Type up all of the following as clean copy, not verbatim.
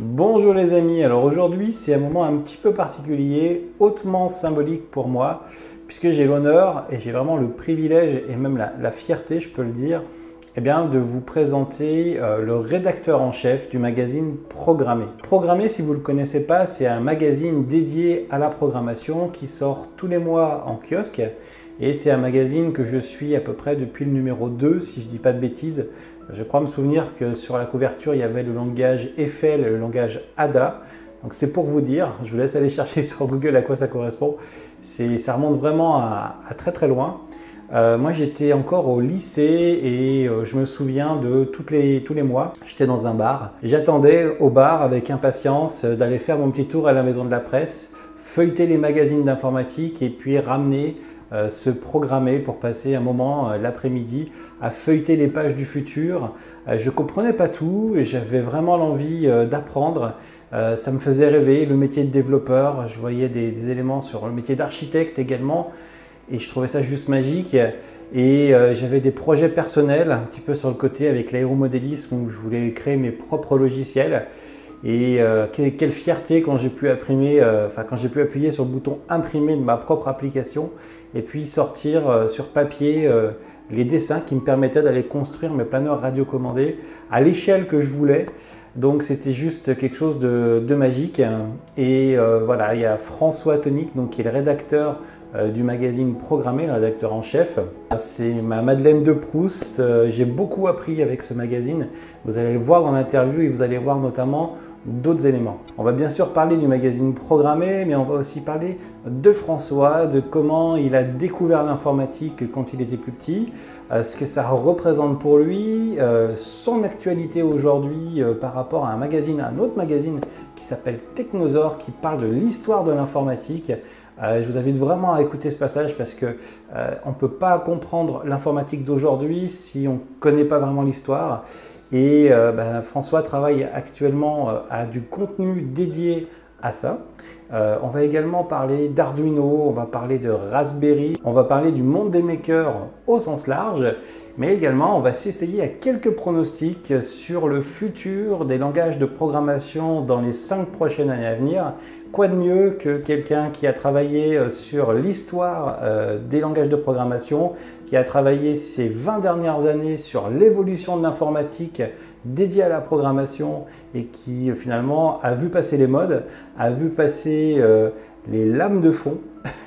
Bonjour les amis, alors aujourd'hui c'est un moment un petit peu particulier, hautement symbolique pour moi, puisque j'ai l'honneur et j'ai vraiment le privilège et même la fierté, je peux le dire, de vous présenter le rédacteur en chef du magazine Programmé. Programmé, si vous ne le connaissez pas, c'est un magazine dédié à la programmation qui sort tous les mois en kiosque. Et c'est un magazine que je suis à peu près depuis le numéro 2, si je ne dis pas de bêtises. Je crois me souvenir que sur la couverture, il y avait le langage Eiffel et le langage Ada. Donc c'est pour vous dire, je vous laisse aller chercher sur Google à quoi ça correspond. Ça remonte vraiment à très très loin. Moi j'étais encore au lycée et je me souviens de tous les mois, j'étais dans un bar. J'attendais au bar avec impatience d'aller faire mon petit tour à la maison de la presse, feuilleter les magazines d'informatique et puis ramener se programmer pour passer un moment l'après-midi à feuilleter les pages du futur. Je ne comprenais pas tout et j'avais vraiment l'envie d'apprendre. Ça me faisait rêver, le métier de développeur. Je voyais des éléments sur le métier d'architecte également et je trouvais ça juste magique. Et j'avais des projets personnels un petit peu sur le côté avec l'aéromodélisme où je voulais créer mes propres logiciels. Et quelle fierté quand j'ai pu quand j'ai pu appuyer sur le bouton imprimer de ma propre application et puis sortir sur papier les dessins qui me permettaient d'aller construire mes planeurs radiocommandés à l'échelle que je voulais. Donc c'était juste quelque chose de magique. Et voilà, il y a François Tonic, donc, qui est le rédacteur du magazine Programmé, le rédacteur en chef. C'est ma Madeleine de Proust. J'ai beaucoup appris avec ce magazine. Vous allez le voir dans l'interview et vous allez voir notamment d'autres éléments. On va bien sûr parler du magazine Programmé, mais on va aussi parler de François, de comment il a découvert l'informatique quand il était plus petit, ce que ça représente pour lui, son actualité aujourd'hui par rapport à un autre magazine qui s'appelle Technosaure, qui parle de l'histoire de l'informatique. Je vous invite vraiment à écouter ce passage parce qu'on ne peut pas comprendre l'informatique d'aujourd'hui si on ne connaît pas vraiment l'histoire. Et François travaille actuellement à du contenu dédié à ça. On va également parler d'Arduino, on va parler de Raspberry, on va parler du monde des makers au sens large, mais également on va s'essayer à quelques pronostics sur le futur des langages de programmation dans les 5 prochaines années à venir. Quoi de mieux que quelqu'un qui a travaillé sur l'histoire des langages de programmation, qui a travaillé ces 20 dernières années sur l'évolution de l'informatique dédiée à la programmation et qui finalement a vu passer les modes, a vu passer les lames de fond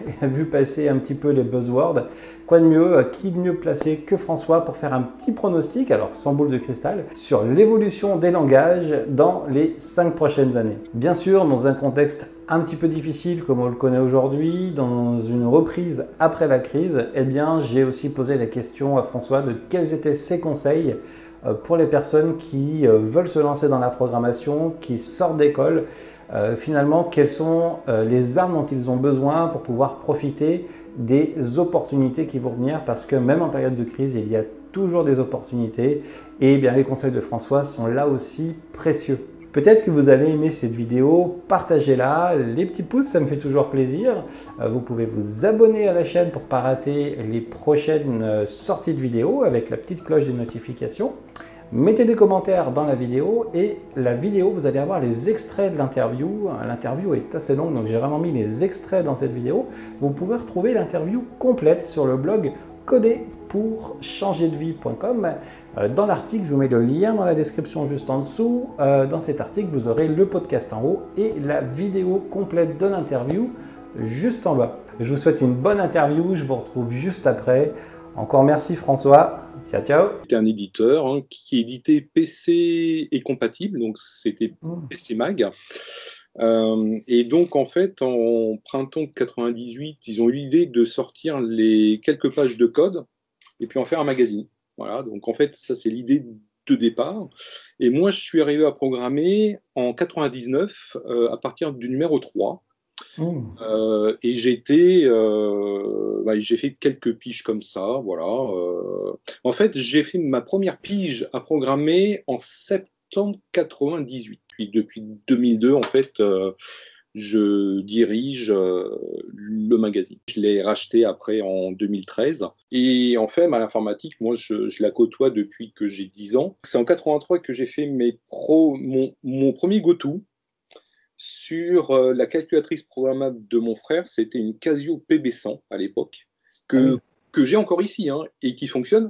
et a vu passer un petit peu les buzzwords. Quoi de mieux, qui de mieux placé que François pour faire un petit pronostic, alors sans boule de cristal, sur l'évolution des langages dans les 5 prochaines années. Bien sûr, dans un contexte un petit peu difficile comme on le connaît aujourd'hui, dans une reprise après la crise, j'ai aussi posé la question à François de quels étaient ses conseils pour les personnes qui veulent se lancer dans la programmation, qui sortent d'école. Finalement, quelles sont les armes dont ils ont besoin pour pouvoir profiter des opportunités qui vont venir, parce que même en période de crise, il y a toujours des opportunités et les conseils de François sont là aussi précieux. Peut-être que vous allez aimer cette vidéo, partagez-la, les petits pouces, ça me fait toujours plaisir. Vous pouvez vous abonner à la chaîne pour ne pas rater les prochaines sorties de vidéos avec la petite cloche des notifications. Mettez des commentaires dans la vidéo et la vidéo, vous allez avoir les extraits de l'interview. L'interview est assez longue, donc j'ai vraiment mis les extraits dans cette vidéo. Vous pouvez retrouver l'interview complète sur le blog coderpourchangerdevie.com. Dans l'article, je vous mets le lien dans la description juste en dessous. Dans cet article, vous aurez le podcast en haut et la vidéo complète de l'interview juste en bas. Je vous souhaite une bonne interview, je vous retrouve juste après. Encore merci François. Ciao, ciao. C'était un éditeur qui éditait PC et compatible, donc c'était PC Mag. Et donc, en fait, en printemps 98, ils ont eu l'idée de sortir les quelques pages de code et puis en faire un magazine. Voilà, donc en fait, ça, c'est l'idée de départ. Et moi, je suis arrivé à programmer en 99 à partir du numéro 3. Et j'ai fait quelques piges comme ça, voilà. En fait, j'ai fait ma première pige à programmer en septembre 98. Puis depuis 2002, en fait, je dirige le magazine. Je l'ai racheté après en 2013. Et en fait, l'informatique, moi, je la côtoie depuis que j'ai 10 ans. C'est en 83 que j'ai fait mon premier go-to sur la calculatrice programmable de mon frère. C'était une Casio PB100 à l'époque, Ah oui. que j'ai encore ici, hein, et qui fonctionne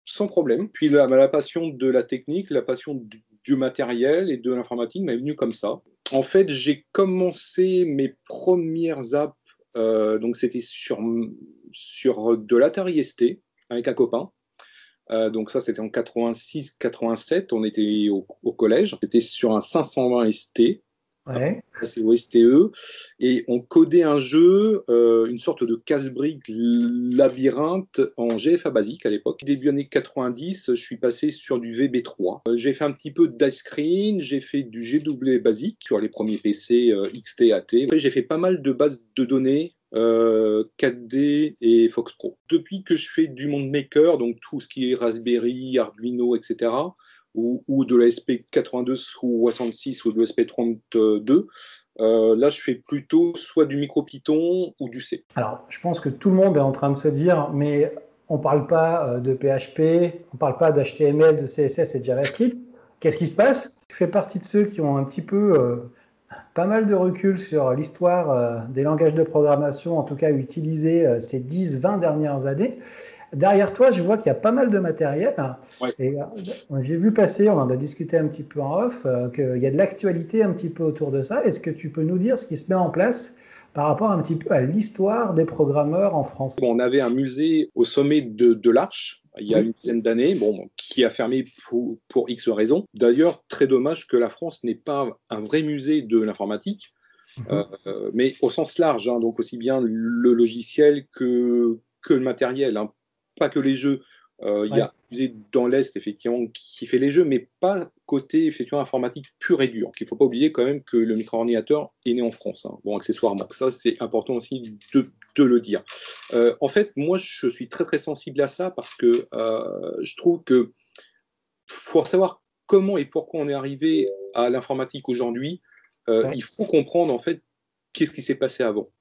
sans problème. Puis la passion de la technique, la passion du matériel et de l'informatique m'est venue comme ça. En fait, j'ai commencé mes premières apps, donc c'était sur de l'Atari ST avec un copain. Donc ça, c'était en 86-87, on était au collège. C'était sur un 520 ST. Ouais. C'est au STE, et on codait un jeu, une sorte de casse-brique labyrinthe en GFA basique à l'époque. Début années 90, je suis passé sur du VB3. J'ai fait un petit peu d'ice screen, j'ai fait du GW basique sur les premiers PC XT, AT. Après, j'ai fait pas mal de bases de données, 4D et Fox Pro. Depuis que je fais du monde maker, donc tout ce qui est Raspberry, Arduino, etc., ou de la SP82-66 ou de la SP32. Là, je fais plutôt soit du MicroPython ou du C. Alors, je pense que tout le monde est en train de se dire, mais on ne parle pas de PHP, on ne parle pas d'HTML, de CSS et de JavaScript. Qu'est-ce qui se passe? Je fais partie de ceux qui ont un petit peu pas mal de recul sur l'histoire des langages de programmation, en tout cas utilisés ces 10-20 dernières années. Derrière toi, je vois qu'il y a pas mal de matériel. Ouais. Et j'ai vu passer, on en a discuté un petit peu en off, qu'il y a de l'actualité un petit peu autour de ça. Est-ce que tu peux nous dire ce qui se met en place par rapport un petit peu à l'histoire des programmeurs en France? Bon, on avait un musée au sommet de l'Arche il y a une dizaine d'années, qui a fermé pour X raisons. D'ailleurs, très dommage que la France n'ait pas un vrai musée de l'informatique, mais au sens large, hein, donc aussi bien le logiciel que le matériel, hein, pas que les jeux. Il y a un musée dans l'Est, effectivement, qui fait les jeux, mais pas côté, effectivement, informatique pur et dur. Il ne faut pas oublier quand même que le micro-ordinateur est né en France, hein, accessoirement. Ça, c'est important aussi de le dire. En fait, moi, je suis très, très sensible à ça parce que je trouve que pour savoir comment et pourquoi on est arrivé à l'informatique aujourd'hui, il faut comprendre, en fait, qu'est-ce qui s'est passé avant.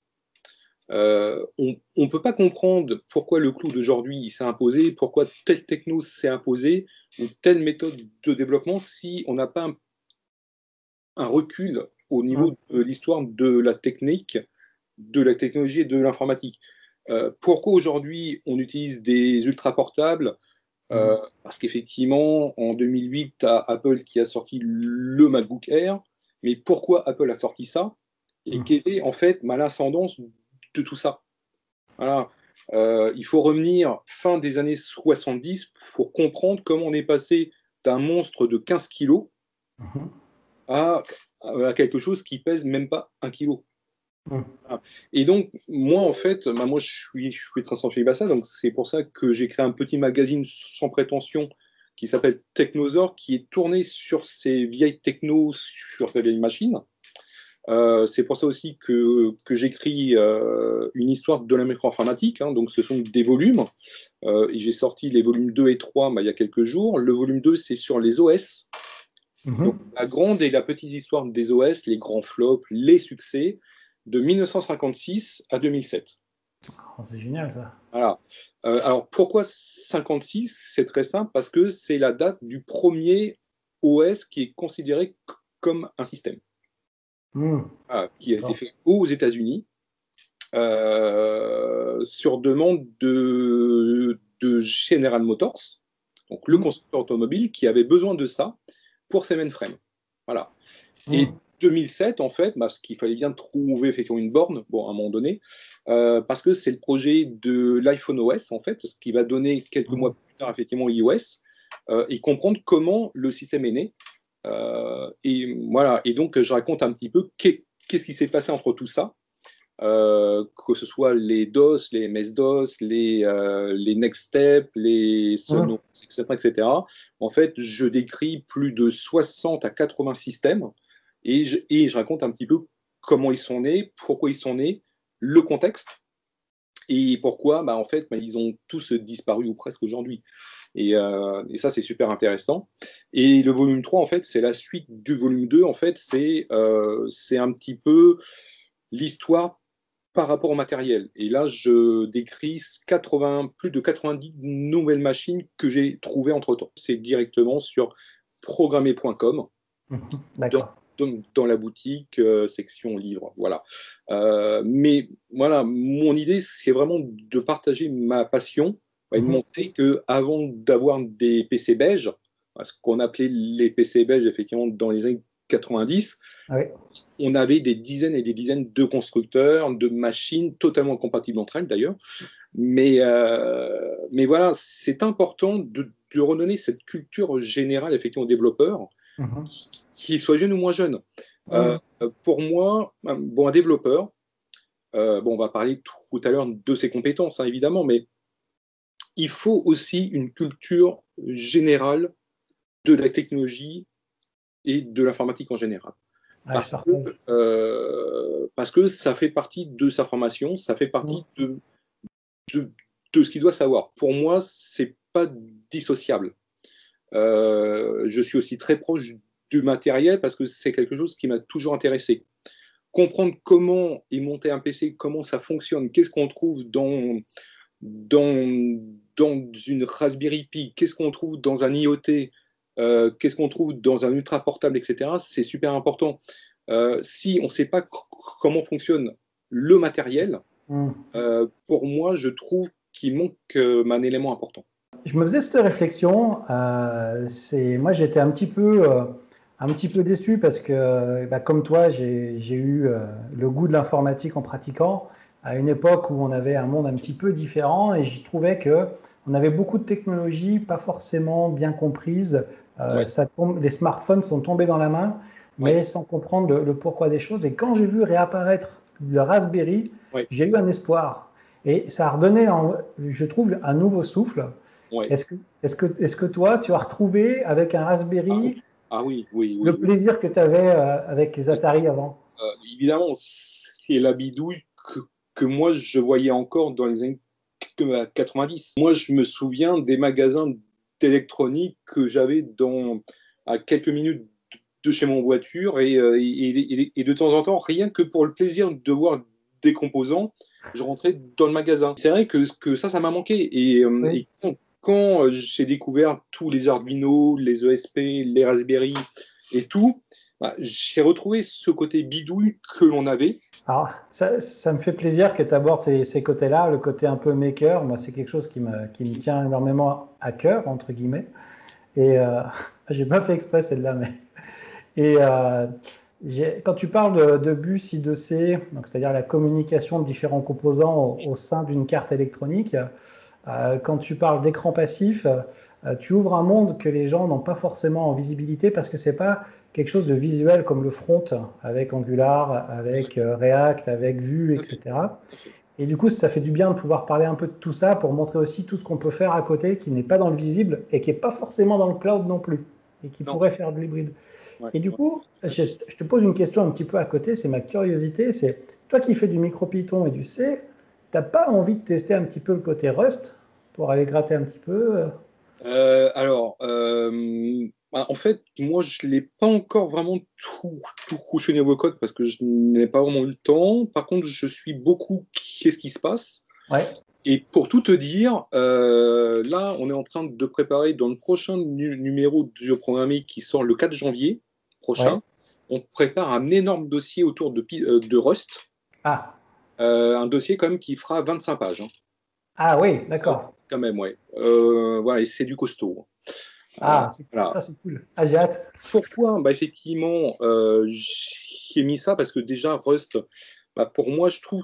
On ne peut pas comprendre pourquoi le cloud d'aujourd'hui s'est imposé, pourquoi telle techno s'est imposée, ou telle méthode de développement, si on n'a pas un recul au niveau de l'histoire de la technique, de la technologie et de l'informatique. Pourquoi aujourd'hui on utilise des ultra portables? Parce qu'effectivement, en 2008, tu as Apple qui a sorti le MacBook Air. Mais pourquoi Apple a sorti ça? Et quelle est en fait l'ascendance de tout ça? Voilà. Il faut revenir fin des années 70 pour comprendre comment on est passé d'un monstre de 15 kilos à quelque chose qui pèse même pas 1 kilo. Voilà. Et donc, moi, en fait, moi, je suis très sensible à ça. Donc, c'est pour ça que j'ai créé un petit magazine sans prétention qui s'appelle Technosaur, qui est tourné sur ces vieilles technos, sur ces vieilles machines. C'est pour ça aussi que j'écris une histoire de la micro-informatique. Hein, donc, ce sont des volumes. Et j'ai sorti les volumes 2 et 3 il y a quelques jours. Le volume 2, c'est sur les OS. Donc, la grande et la petite histoire des OS, les grands flops, les succès, de 1956 à 2007. Oh, c'est génial ça. Voilà. Alors, pourquoi 56? C'est très simple, parce que c'est la date du premier OS qui est considéré comme un système. Qui a été fait aux États-Unis sur demande de General Motors, donc le constructeur automobile qui avait besoin de ça pour ses mainframes. Voilà. Et 2007, en fait, parce qu'il fallait bien trouver effectivement une borne, à un moment donné, parce que c'est le projet de l'iPhone OS, en fait, ce qui va donner quelques mois plus tard, effectivement, iOS, et comprendre comment le système est né. Et voilà. Et donc, je raconte un petit peu qu'est-ce qui s'est passé entre tout ça, que ce soit les DOS, les MS-DOS, les Next Step, les Sonos, etc., etc. En fait, je décris plus de 60 à 80 systèmes et je raconte un petit peu comment ils sont nés, pourquoi ils sont nés, le contexte et pourquoi en fait, ils ont tous disparu ou presque aujourd'hui. Et ça, c'est super intéressant. Et le volume 3, en fait, c'est la suite du volume 2. En fait, c'est un petit peu l'histoire par rapport au matériel. Et là, je décris plus de 90 nouvelles machines que j'ai trouvées entre-temps. C'est directement sur programmer.com, dans, D'accord. dans la boutique, section livres. Voilà. Mais voilà, mon idée, c'est vraiment de partager ma passion et de montrer qu'avant d'avoir des PC beige, ce qu'on appelait les PC beige, effectivement, dans les années 90, Oui. on avait des dizaines et des dizaines de constructeurs, de machines totalement compatibles entre elles d'ailleurs. Mais voilà, c'est important de redonner cette culture générale effectivement aux développeurs, qu'ils soient jeunes ou moins jeunes. Pour moi, bon, un développeur, bon, on va parler tout à l'heure de ses compétences, hein, évidemment, mais il faut aussi une culture générale de la technologie et de l'informatique en général. Ouais, je Parce que ça fait partie de sa formation, ça fait partie de, de ce qu'il doit savoir. Pour moi, c'est pas dissociable. Je suis aussi très proche du matériel parce que c'est quelque chose qui m'a toujours intéressé. Comprendre comment est monté un PC, comment ça fonctionne, qu'est-ce qu'on trouve dans, dans une Raspberry Pi, qu'est-ce qu'on trouve dans un IoT, qu'est-ce qu'on trouve dans un ultra portable, etc. C'est super important. Si on ne sait pas comment fonctionne le matériel, pour moi, je trouve qu'il manque un élément important. Je me faisais cette réflexion. Moi, j'étais un petit peu déçu parce que, bah, comme toi, j'ai eu le goût de l'informatique en pratiquant à une époque où on avait un monde un petit peu différent et j'y trouvais que on avait beaucoup de technologies pas forcément bien comprises. Ouais, Les smartphones sont tombés dans la main, ouais, mais sans comprendre le pourquoi des choses. Et quand j'ai vu réapparaître le Raspberry, ouais, j'ai eu un espoir. Et ça a redonné, je trouve, un nouveau souffle. ouais. Est-ce que toi, tu as retrouvé avec un Ah, Raspberry ah oui, oui, le oui, oui. plaisir que tu avais avec les Atari avant? Évidemment, c'est la bidouille que moi je voyais encore dans les années 90. Moi, je me souviens des magasins d'électronique que j'avais à quelques minutes de chez mon voiture et de temps en temps, rien que pour le plaisir de voir des composants, je rentrais dans le magasin. C'est vrai que ça m'a manqué. Oui. Et quand j'ai découvert tous les Arduino, les ESP, les Raspberry et tout, bah, j'ai retrouvé ce côté bidouille que l'on avait. Alors, ça me fait plaisir que tu abordes ces côtés-là, le côté un peu maker. Moi, c'est quelque chose qui me tient énormément à cœur, entre guillemets. Et j'ai pas fait exprès celle-là, mais. Et quand tu parles de bus I2C, donc c'est-à-dire la communication de différents composants au sein d'une carte électronique, quand tu parles d'écran passif, tu ouvres un monde que les gens n'ont pas forcément en visibilité parce que c'est pas quelque chose de visuel comme le front avec Angular, avec React, avec Vue, Tout à fait, etc. tout à fait. Et du coup, ça fait du bien de pouvoir parler un peu de tout ça pour montrer aussi tout ce qu'on peut faire à côté qui n'est pas dans le visible et qui n'est pas forcément dans le cloud non plus et qui Non, pourrait faire de l'hybride. ouais, Et du ouais, coup, tout à fait. je te pose une question un petit peu à côté, c'est ma curiosité, c'est toi qui fais du micro-Python et du C, t'as pas envie de tester un petit peu le côté Rust pour aller gratter un petit peu? En fait, moi, je ne l'ai pas encore vraiment tout couché niveau code parce que je n'ai pas vraiment eu le temps. Par contre, je suis beaucoup qu'est-ce qui se passe. Ouais, Et pour tout te dire, là, on est en train de préparer dans le prochain numéro du jeu programmé qui sort le 4 janvier ouais. prochain, on prépare un énorme dossier autour de Rust, Ah, un dossier quand même qui fera 25 pages, hein. ah oui, Euh, d'accord. Quand même, ouais. Voilà, et c'est du costaud. Ah, Voilà. ça c'est cool. Ah, j'ai hâte. Pourquoi? Bah, effectivement, j'ai mis ça parce que déjà, Rust, bah, pour moi, je trouve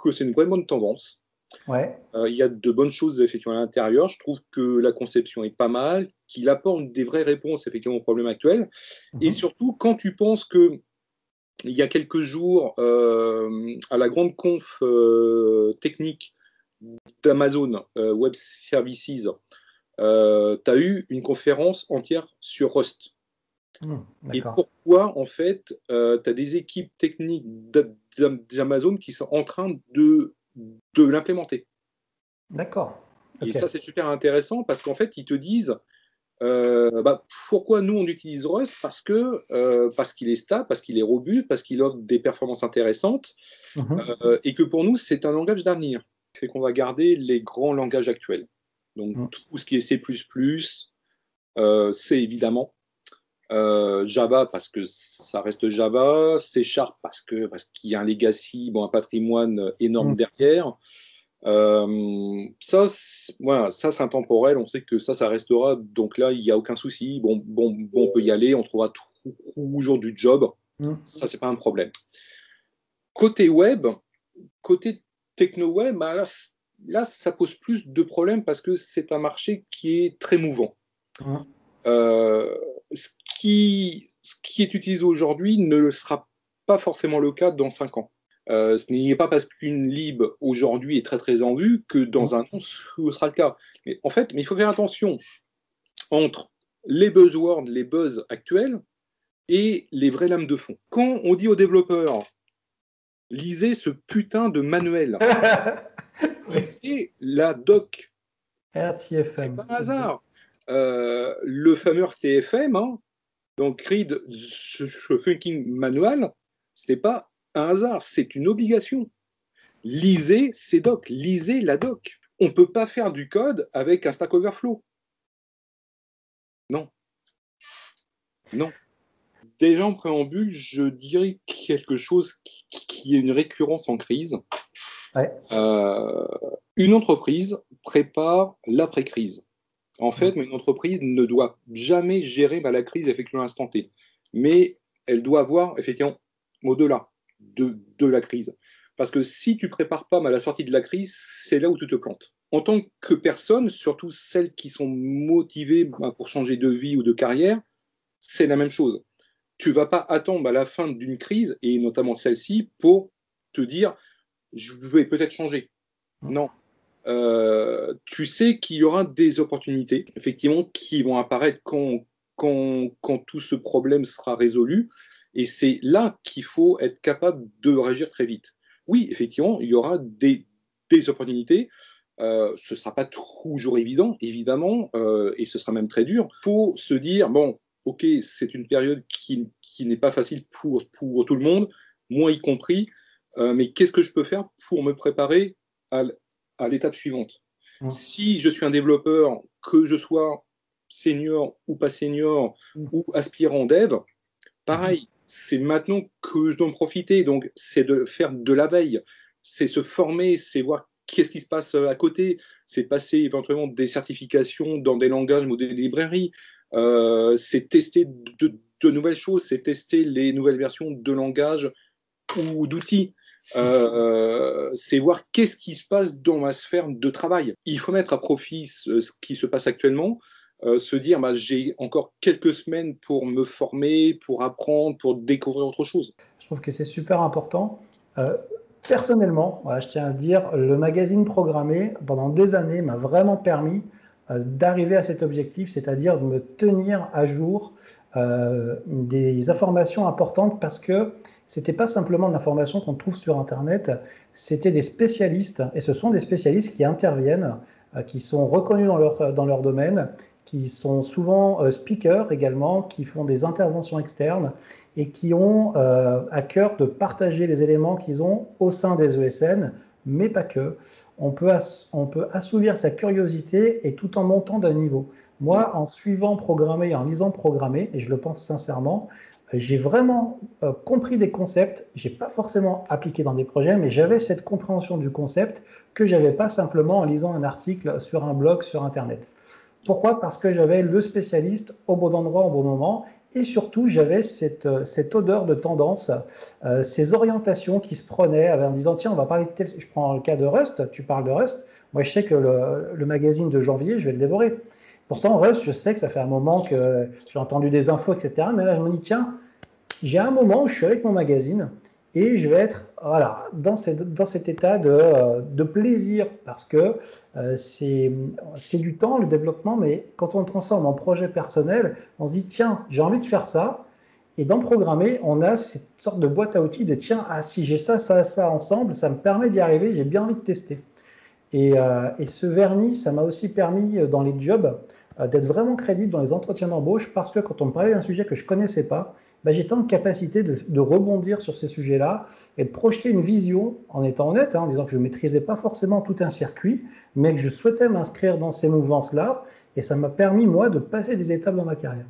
que c'est une vraie bonne tendance. Ouais. Il y a de bonnes choses effectivement à l'intérieur. Je trouve que la conception est pas mal, qu'il apporte des vraies réponses effectivement aux problèmes actuels. Et Mhm. surtout, quand tu penses que il y a quelques jours, à la grande conf technique d'Amazon Web Services, tu as eu une conférence entière sur Rust. Et D'accord. pourquoi, en fait, tu as des équipes techniques d'Amazon qui sont en train de l'implémenter. D'accord. Et Ok. ça, c'est super intéressant parce qu'en fait, ils te disent pourquoi nous, on utilise Rust? Parce qu'il est stable, parce qu'il est robuste, parce qu'il offre des performances intéressantes Mhm. et que pour nous, c'est un langage d'avenir. C'est qu'on va garder les grands langages actuels. Donc, Mhm. tout ce qui est C++, c'est évidemment Java parce que ça reste Java, C Sharp parce qu'il y a un legacy, bon, un patrimoine énorme Mhm. derrière. Voilà, ça c'est intemporel, on sait que ça restera, donc là il n'y a aucun souci. On peut y aller, on trouvera toujours du job, Mhm. ça c'est pas un problème. Côté web, côté techno-web, là ça pose plus de problèmes parce que c'est un marché qui est très mouvant. Mhm. Euh, ce qui est utilisé aujourd'hui ne le sera pas forcément le cas dans 5 ans. Ce n'est pas parce qu'une lib aujourd'hui est très très en vue que dans un an ce sera le cas. Mais en fait, il faut faire attention entre les buzzwords, les buzz actuels et les vraies lames de fond. Quand on dit aux développeurs, lisez ce putain de manuel, Oui. lisez la doc, c'est RTFM. pas un hasard. Le fameux RTFM, hein, donc Read the Thinking Manual, ce n'est pas un hasard, c'est une obligation. Lisez ces docs, lisez la doc. On ne peut pas faire du code avec un Stack Overflow. Non, non. Déjà en préambule, je dirais quelque chose qui est une récurrence en crise. Ouais. Euh, une entreprise prépare l'après-crise. En Mhm. fait, une entreprise ne doit jamais gérer la crise effectivement à l'instant T. Mais elle doit avoir effectivement au-delà de la crise. Parce que si tu ne prépares pas à la sortie de la crise, c'est là où tu te plantes. En tant que personne, surtout celles qui sont motivées pour changer de vie ou de carrière, c'est la même chose. Tu ne vas pas attendre à la fin d'une crise, et notamment celle-ci, pour te dire je vais peut-être changer. Non, tu sais qu'il y aura des opportunités, effectivement, qui vont apparaître quand tout ce problème sera résolu. Et c'est là qu'il faut être capable de réagir très vite. Oui, effectivement, il y aura des opportunités. Ce ne sera pas toujours évident, évidemment, et ce sera même très dur. Il faut se dire, bon, ok, c'est une période qui n'est pas facile pour tout le monde, moi y compris, mais qu'est-ce que je peux faire pour me préparer à, à l'étape suivante. Si je suis un développeur, que je sois senior ou pas senior ou aspirant dev, Mhm. pareil, c'est maintenant que je dois en profiter. Donc, c'est de faire de la veille, c'est se former, c'est voir qu'est-ce qui se passe à côté, c'est passer éventuellement des certifications dans des langages ou des librairies, c'est tester de nouvelles choses, c'est tester les nouvelles versions de langages ou d'outils. C'est voir qu'est-ce qui se passe dans ma sphère de travail. Il faut mettre à profit ce qui se passe actuellement, se dire j'ai encore quelques semaines pour me former, pour apprendre, pour découvrir autre chose. Je trouve que c'est super important. Euh, Personnellement, voilà, je tiens à le dire, le magazine programmé, pendant des années, m'a vraiment permis d'arriver à cet objectif, c'est-à-dire de me tenir à jour des informations importantes parce que c'était pas simplement de l'information qu'on trouve sur Internet, c'était des spécialistes, et ce sont des spécialistes qui interviennent, qui sont reconnus dans leur domaine, qui sont souvent speakers également, qui font des interventions externes et qui ont à cœur de partager les éléments qu'ils ont au sein des ESN, mais pas que. On peut assouvir sa curiosité et tout en montant d'un niveau. Moi, en suivant programmer, en lisant programmer, et je le pense sincèrement, j'ai vraiment compris des concepts. J'ai pas forcément appliqué dans des projets, mais j'avais cette compréhension du concept que j'avais pas simplement en lisant un article sur un blog sur Internet. Pourquoi? Parce que j'avais le spécialiste au bon endroit, au bon moment. Et surtout, j'avais cette odeur de tendance, ces orientations qui se prenaient en disant, tiens, on va parler de tel... Je prends le cas de Rust, tu parles de Rust. Moi, je sais que le magazine de janvier, je vais le dévorer. Pourtant, Rust, je sais que ça fait un moment que j'ai entendu des infos, etc. Mais là, je me dis, tiens, j'ai un moment où je suis avec mon magazine et je vais être voilà, dans cet état de plaisir parce que c'est du temps, le développement, mais quand on le transforme en projet personnel, on se dit, tiens, j'ai envie de faire ça. Et dans Programmer, on a cette sorte de boîte à outils de, tiens, ah, si j'ai ça, ça, ça ensemble, ça me permet d'y arriver, j'ai bien envie de tester. Et ce vernis, ça m'a aussi permis dans les jobs d'être vraiment crédible dans les entretiens d'embauche parce que quand on me parlait d'un sujet que je ne connaissais pas, ben, j'étais en capacité de rebondir sur ces sujets-là et de projeter une vision en étant honnête, hein, en disant que je ne maîtrisais pas forcément tout un circuit, mais que je souhaitais m'inscrire dans ces mouvances-là. Et ça m'a permis, moi, de passer des étapes dans ma carrière.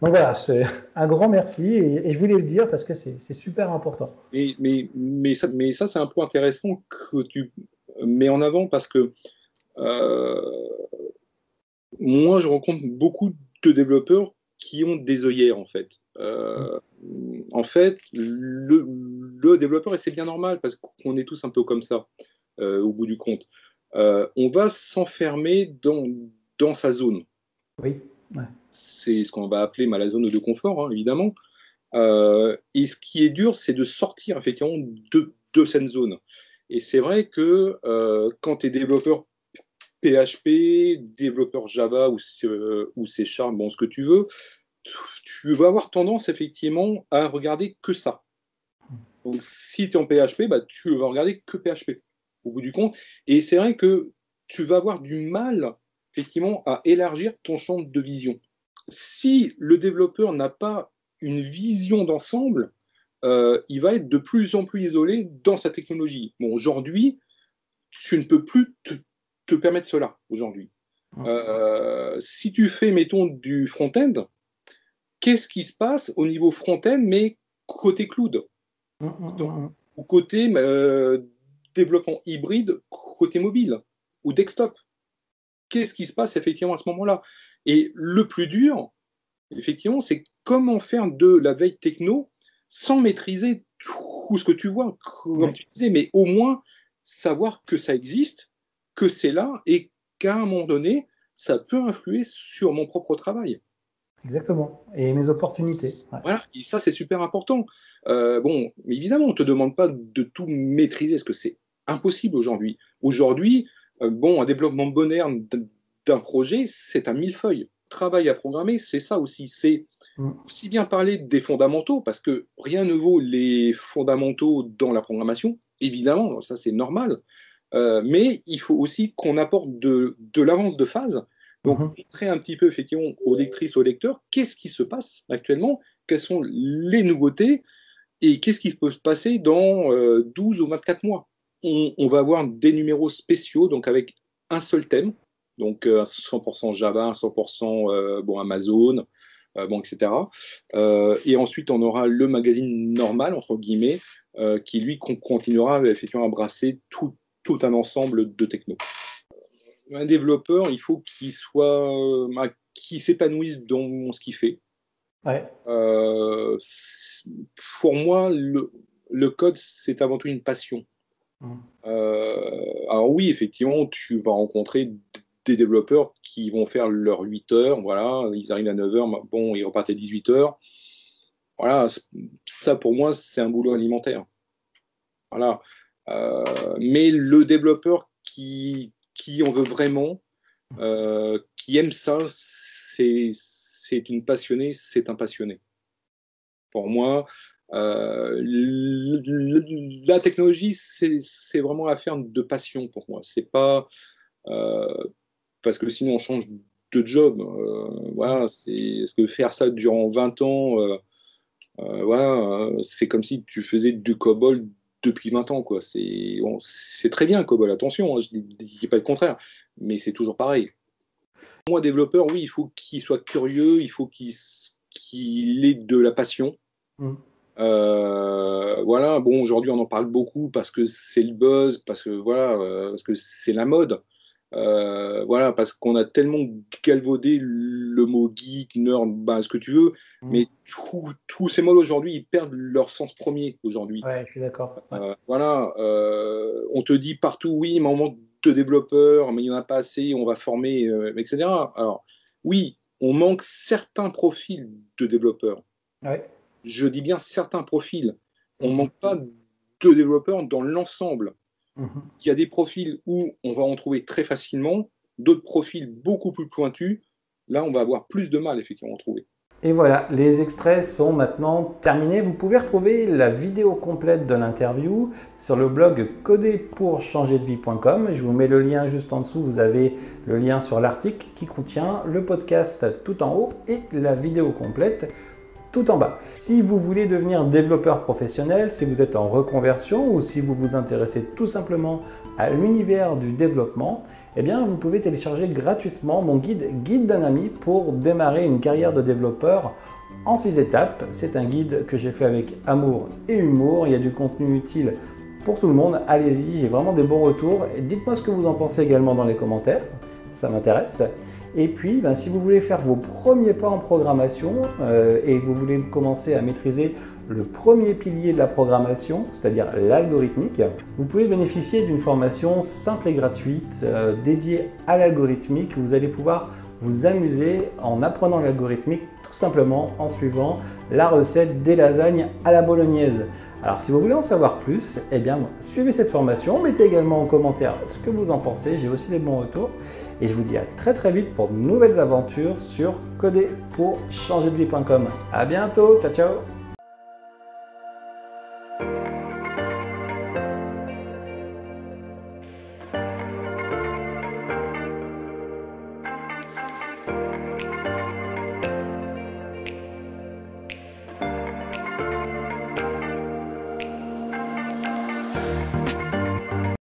Donc voilà, c'est un grand merci et je voulais le dire parce que c'est super important. Mais ça c'est un point intéressant que tu mets en avant parce que euh, moi, je rencontre beaucoup de développeurs qui ont des œillères, en fait. En fait, le développeur, et c'est bien normal, parce qu'on est tous un peu comme ça, au bout du compte, on va s'enfermer dans sa zone. Oui, ouais. C'est ce qu'on va appeler la zone de confort, hein, évidemment. Et ce qui est dur, c'est de sortir, effectivement, de cette zone. Et c'est vrai que quand tu es développeur PHP, développeur Java ou C Sharp, bon, ce que tu veux, tu vas avoir tendance effectivement à regarder que ça. Donc, si tu es en PHP, bah, tu vas regarder que PHP au bout du compte. Et c'est vrai que tu vas avoir du mal effectivement à élargir ton champ de vision. Si le développeur n'a pas une vision d'ensemble, il va être de plus en plus isolé dans sa technologie. Bon, aujourd'hui, tu ne peux plus te permettre cela aujourd'hui. Si tu fais, mettons, du front-end, qu'est-ce qui se passe au niveau front-end, mais côté cloud ou côté développement hybride, côté mobile ou desktop? Qu'est-ce qui se passe effectivement à ce moment-là? Et le plus dur, effectivement, c'est comment faire de la veille techno sans maîtriser tout ce que tu vois, comme tu disais, mais au moins savoir que ça existe, que c'est là et qu'à un moment donné, ça peut influer sur mon propre travail. Exactement. Et mes opportunités. Ouais. Voilà, et ça, c'est super important. Bon, évidemment, on ne te demande pas de tout maîtriser, parce que c'est impossible aujourd'hui. Aujourd'hui, bon, un développement moderne d'un projet, c'est un millefeuille. Travail à programmer, c'est ça aussi. C'est aussi bien parler des fondamentaux, parce que rien ne vaut les fondamentaux dans la programmation, évidemment, ça c'est normal. Mais il faut aussi qu'on apporte de l'avance de phase. Donc, montrer un petit peu effectivement aux lectrices, aux lecteurs, qu'est-ce qui se passe actuellement, quelles sont les nouveautés et qu'est-ce qui peut se passer dans 12 ou 24 mois. On va avoir des numéros spéciaux, donc avec un seul thème, donc 100% Java, 100% bon, Amazon, bon, etc. Et ensuite, on aura le magazine normal, entre guillemets, qui lui continuera effectivement à brasser tout un ensemble de techno. Un développeur, il faut qu'il soit, qu'il s'épanouisse dans ce qu'il fait. Ouais. Pour moi, le code, c'est avant tout une passion. Alors oui, effectivement, tu vas rencontrer des développeurs qui vont faire leurs 8 heures, voilà, ils arrivent à 9 heures, bon, ils repartent à 18 heures. Voilà, ça pour moi, c'est un boulot alimentaire. Voilà. Mais le développeur qui en veut vraiment, qui aime ça, c'est une passionnée, c'est un passionné. Pour moi, la technologie, c'est vraiment affaire de passion pour moi. C'est pas parce que sinon on change de job. Voilà, c'est parce que faire ça durant 20 ans, voilà, c'est comme si tu faisais du COBOL depuis 20 ans, quoi. C'est bon, c'est très bien, COBOL, attention, hein, je ne dis pas le contraire, mais c'est toujours pareil. Moi, développeur, oui, il faut qu'il soit curieux, il faut qu'il ait de la passion. Voilà, bon, aujourd'hui, on en parle beaucoup parce que c'est le buzz, parce que voilà, parce que c'est la mode. Voilà, parce qu'on a tellement galvaudé le mot geek, nerd, ben, ce que tu veux, mais tous ces mots aujourd'hui, ils perdent leur sens premier aujourd'hui. Ouais, je suis d'accord. Ouais. Voilà, on te dit partout, oui, mais on manque de développeurs, mais il n'y en a pas assez, on va former, etc. Alors, oui, on manque certains profils de développeurs. Ouais. Je dis bien certains profils. On ne manque pas de développeurs dans l'ensemble. Il y a des profils où on va en trouver très facilement, d'autres profils beaucoup plus pointus. Là, on va avoir plus de mal, effectivement, à en trouver. Et voilà, les extraits sont maintenant terminés. Vous pouvez retrouver la vidéo complète de l'interview sur le blog coderpourchangerdevie.com. Je vous mets le lien juste en dessous. Vous avez le lien sur l'article qui contient le podcast tout en haut et la vidéo complète tout en bas. Si vous voulez devenir développeur professionnel, si vous êtes en reconversion ou si vous vous intéressez tout simplement à l'univers du développement, eh bien, vous pouvez télécharger gratuitement mon guide d'un ami pour démarrer une carrière de développeur en 6 étapes. C'est un guide que j'ai fait avec amour et humour. Il y a du contenu utile pour tout le monde. Allez-y, j'ai vraiment des bons retours. Dites-moi ce que vous en pensez également dans les commentaires. Ça m'intéresse. Et puis, si vous voulez faire vos premiers pas en programmation et que vous voulez commencer à maîtriser le premier pilier de la programmation, c'est-à-dire l'algorithmique, vous pouvez bénéficier d'une formation simple et gratuite dédiée à l'algorithmique. Vous allez pouvoir vous amuser en apprenant l'algorithmique tout simplement en suivant la recette des lasagnes à la bolognaise. Alors si vous voulez en savoir plus, eh bien suivez cette formation, mettez également en commentaire ce que vous en pensez, j'ai aussi des bons retours et je vous dis à très vite pour de nouvelles aventures sur coderpourchangerdevie.com. À bientôt, ciao ciao.